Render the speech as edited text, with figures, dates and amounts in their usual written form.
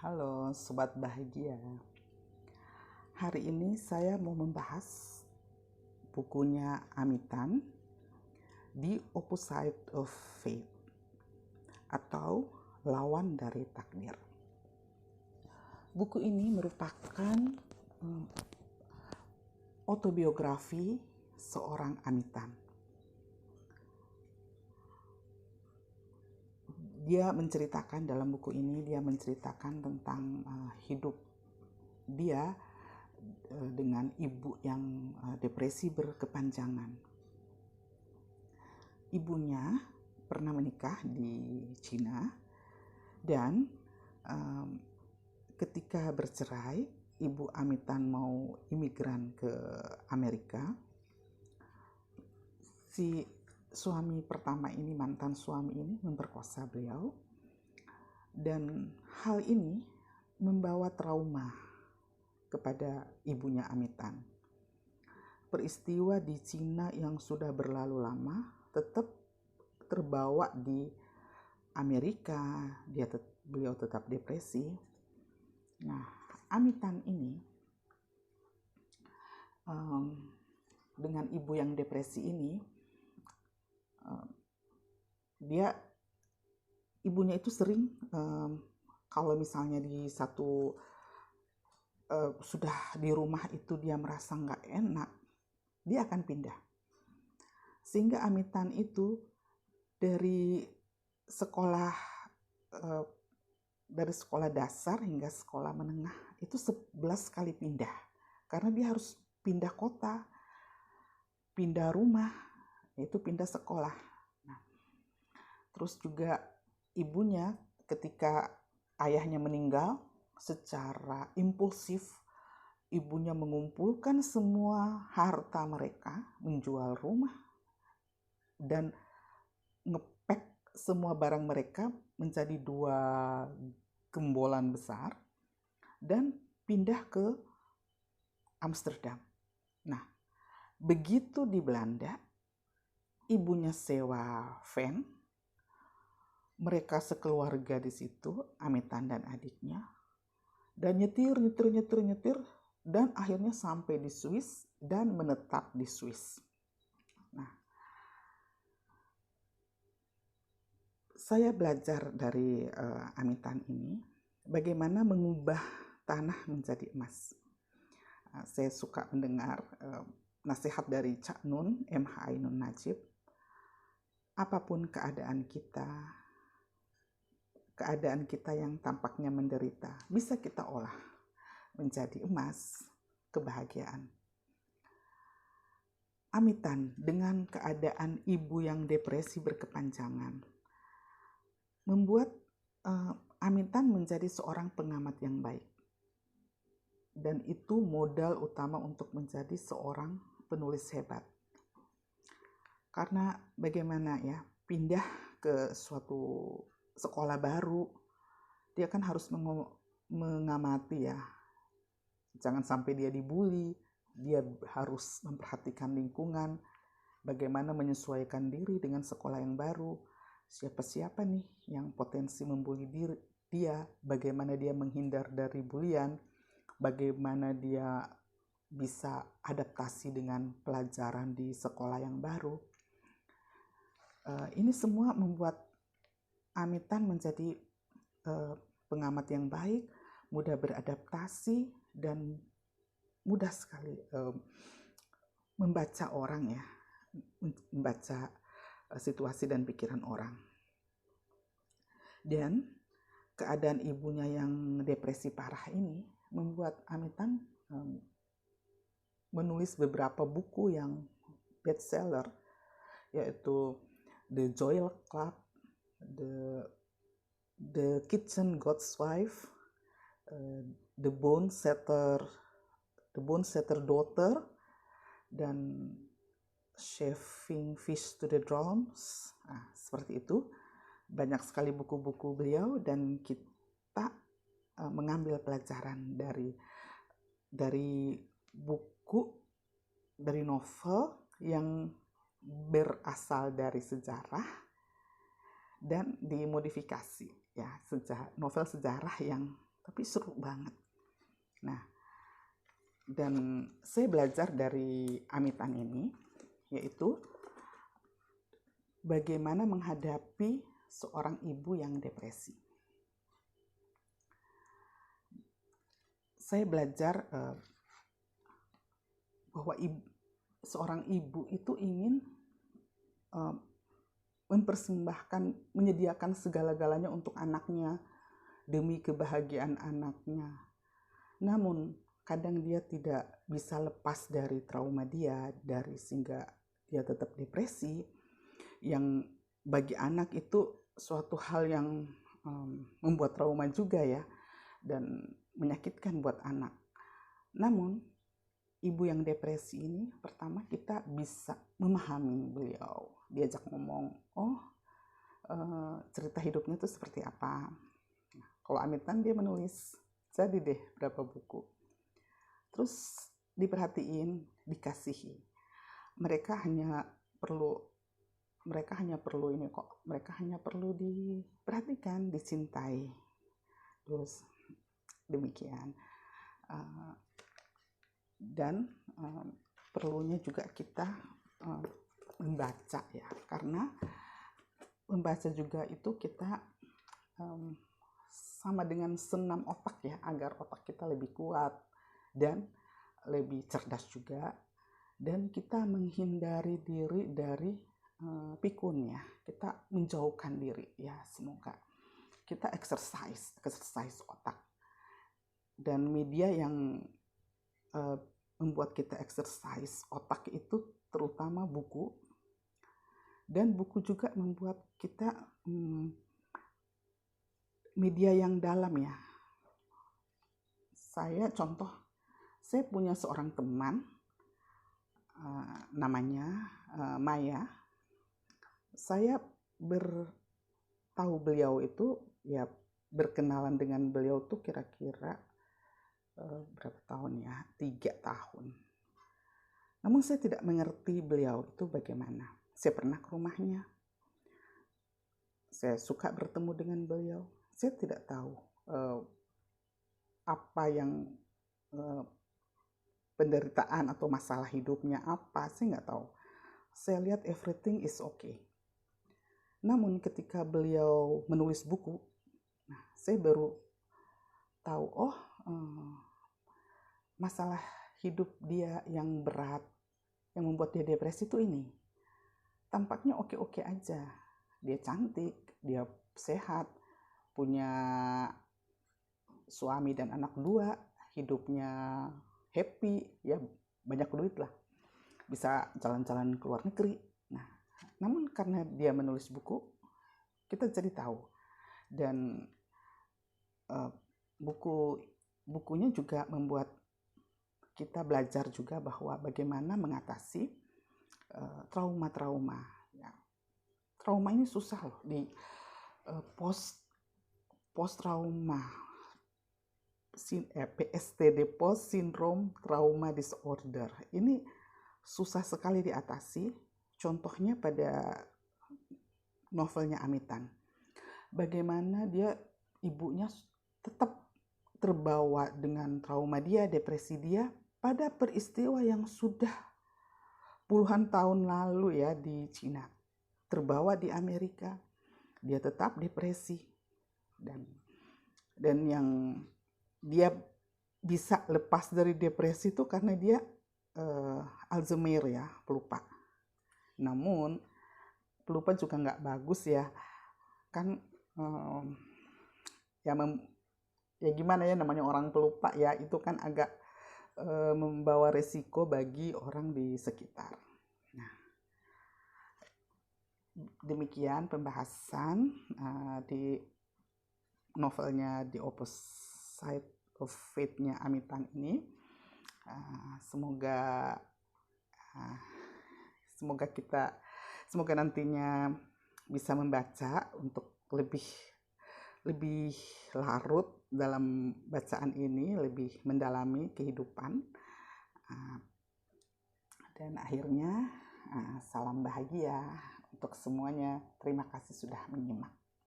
Halo Sobat Bahagia. Hari ini saya mau membahas bukunya Amitan, The Opposite of Fate, atau Lawan dari Takdir. Buku ini merupakan autobiografi seorang Amitan. Dia menceritakan dalam buku ini, dia menceritakan tentang hidup dia dengan ibu yang depresi berkepanjangan. Ibunya pernah menikah di Cina dan ketika bercerai, ibu Amitan mau imigran ke Amerika. Si suami pertama ini, mantan suami ini memperkosa beliau, dan hal ini membawa trauma kepada ibunya Amitan. Peristiwa di Cina yang sudah berlalu lama tetap terbawa di Amerika. Beliau tetap depresi. Nah, Amitan ini dengan ibu yang depresi ini, ibunya itu sering kalau misalnya di satu sudah di rumah itu dia merasa nggak enak, dia akan pindah. Sehingga Amitan itu dari sekolah dasar hingga sekolah menengah itu 11 kali pindah, karena dia harus pindah kota, pindah rumah, itu pindah sekolah. Nah, terus juga ibunya ketika ayahnya meninggal, secara impulsif ibunya mengumpulkan semua harta mereka, menjual rumah dan ngepek semua barang mereka menjadi 2 gembolan besar dan pindah ke Amsterdam. Nah, begitu di Belanda, ibunya sewa van, mereka sekeluarga di situ, Amitan dan adiknya, dan nyetir, dan akhirnya sampai di Swiss dan menetap di Swiss. Nah, saya belajar dari Amitan ini bagaimana mengubah tanah menjadi emas. Saya suka mendengar nasihat dari Cak Nun, M.H. Ainun Najib. Apapun keadaan kita yang tampaknya menderita, bisa kita olah menjadi emas, kebahagiaan. Amitan dengan keadaan ibu yang depresi berkepanjangan membuat Amitan menjadi seorang pengamat yang baik. Dan itu modal utama untuk menjadi seorang penulis hebat. Karena bagaimana ya, pindah ke suatu sekolah baru, dia kan harus mengamati ya, jangan sampai dia dibully, dia harus memperhatikan lingkungan, bagaimana menyesuaikan diri dengan sekolah yang baru, siapa-siapa nih yang potensi membuli dia, bagaimana dia menghindar dari bulian, bagaimana dia bisa adaptasi dengan pelajaran di sekolah yang baru. Ini semua membuat Amitan menjadi pengamat yang baik, mudah beradaptasi, dan mudah sekali membaca orang ya, membaca situasi dan pikiran orang. Dan keadaan ibunya yang depresi parah ini membuat Amitan menulis beberapa buku yang bestseller, yaitu The Joy Club, The Kitchen God's Wife, The Bone Setter Daughter, dan Shaving Fish to the Drums. Nah, seperti itu. Banyak sekali buku-buku beliau, dan kita mengambil pelajaran dari buku, dari novel yang berasal dari sejarah dan dimodifikasi ya, novel sejarah yang tapi seru banget. Nah, dan saya belajar dari Amitan ini, yaitu bagaimana menghadapi seorang ibu yang depresi. Saya belajar bahwa seorang ibu itu ingin mempersembahkan, menyediakan segala-galanya untuk anaknya demi kebahagiaan anaknya. Namun kadang dia tidak bisa lepas dari trauma dia, sehingga dia tetap depresi, yang bagi anak itu suatu hal yang membuat trauma juga ya, dan menyakitkan buat anak. Namun ibu yang depresi ini, pertama kita bisa memahami beliau, diajak ngomong, cerita hidupnya itu seperti apa. Nah, kalau Amitan dia menulis, jadi deh berapa buku. Terus diperhatiin, dikasihi. Mereka hanya perlu ini kok. Mereka hanya perlu diperhatikan, dicintai. Terus demikian. Dan perlunya juga kita membaca ya, karena membaca juga itu kita sama dengan senam otak ya, agar otak kita lebih kuat dan lebih cerdas juga, dan kita menghindari diri dari pikun ya, kita menjauhkan diri ya. Semoga kita exercise otak, dan media yang membuat kita exercise otak itu terutama buku, dan buku juga membuat kita media yang dalam ya. Saya punya seorang teman namanya Maya. Saya tahu beliau itu ya, berkenalan dengan beliau tuh kira-kira berapa tahun ya, 3 tahun. Namun saya tidak mengerti beliau itu bagaimana. Saya pernah ke rumahnya, saya suka bertemu dengan beliau. Saya tidak tahu apa yang penderitaan atau masalah hidupnya apa, saya nggak tahu. Saya lihat everything is okay. Namun ketika beliau menulis buku, saya baru tahu, masalah hidup dia yang berat, yang membuat dia depresi itu ini. Tampaknya oke-oke aja. Dia cantik, dia sehat, punya suami dan anak 2, hidupnya happy, ya banyak duit lah. Bisa jalan-jalan ke luar negeri. Nah, namun karena dia menulis buku, kita jadi tahu. Dan bukunya juga membuat kita belajar juga bahwa bagaimana mengatasi trauma-trauma. Ya. Trauma ini susah loh, di post trauma, PSTD, post syndrome trauma disorder. Ini susah sekali diatasi. Contohnya pada novelnya Amitan. Bagaimana ibunya tetap terbawa dengan trauma dia, depresi dia, pada peristiwa yang sudah puluhan tahun lalu ya di Cina. Terbawa di Amerika, dia tetap depresi. Dan yang dia bisa lepas dari depresi itu karena dia Alzheimer ya, pelupa. Namun pelupa juga nggak bagus ya, kan ya gimana ya, namanya orang pelupa ya, itu kan agak membawa resiko bagi orang di sekitar. Nah, demikian pembahasan di novelnya The Opposite of Fate-nya Amitan ini. Semoga nantinya bisa membaca untuk lebih larut dalam bacaan ini, lebih mendalami kehidupan. Dan akhirnya salam bahagia untuk semuanya. Terima kasih sudah menyimak.